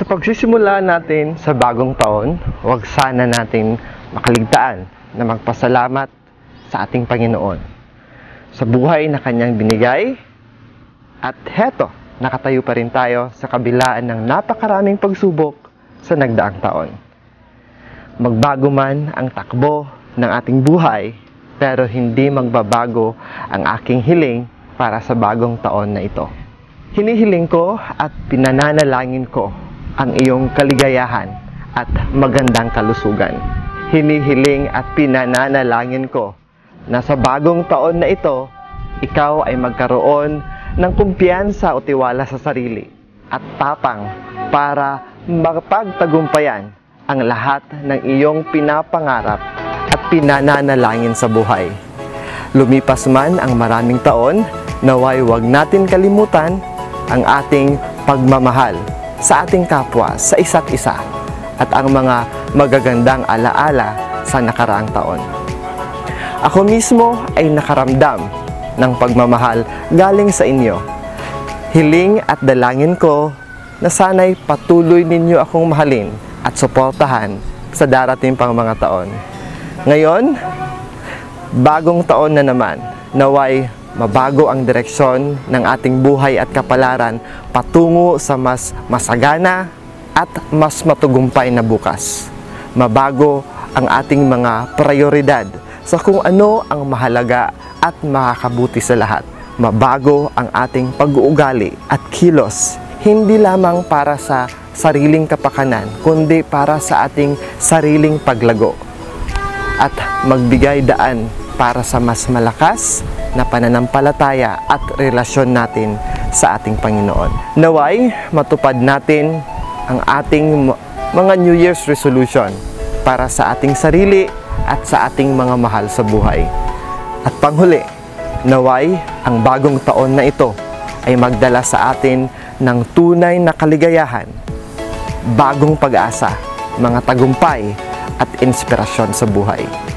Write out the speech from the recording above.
Sa pagsisimula natin sa bagong taon, huwag sana natin makaligtaan na magpasalamat sa ating Panginoon sa buhay na Kanyang binigay. At heto, nakatayo pa rin tayo sa kabilaan ng napakaraming pagsubok sa nagdaang taon. Magbago man ang takbo ng ating buhay, pero hindi magbabago ang aking hiling para sa bagong taon na ito. Hinihiling ko at pinananalangin ko ang iyong kaligayahan at magandang kalusugan. Hinihiling at pinananalangin ko na sa bagong taon na ito, ikaw ay magkaroon ng kumpiyansa o tiwala sa sarili at tapang para mapagtagumpayan ang lahat ng iyong pinapangarap at pinananalangin sa buhay. Lumipas man ang maraming taon, naway huwag natin kalimutan ang ating pagmamahal sa ating kapwa, sa isa't isa, at ang mga magagandang alaala sa nakaraang taon. Ako mismo ay nakaramdam ng pagmamahal galing sa inyo. Hiling at dalangin ko na sana'y patuloy ninyo akong mahalin at suportahan sa darating pang mga taon. Ngayon, bagong taon na naman, naway mabago ang direksyon ng ating buhay at kapalaran patungo sa mas masagana at mas matugumpay na bukas. Mabago ang ating mga prioridad sa kung ano ang mahalaga at makakabuti sa lahat. Mabago ang ating pag-uugali at kilos, hindi lamang para sa sariling kapakanan, kundi para sa ating sariling paglago. At magbigay daan para sa mas malakas na pananampalataya at relasyon natin sa ating Panginoon. Naway, matupad natin ang ating mga New Year's resolution para sa ating sarili at sa ating mga mahal sa buhay. At panghuli, naway, ang bagong taon na ito ay magdala sa atin ng tunay na kaligayahan, bagong pag-asa, mga tagumpay at inspirasyon sa buhay.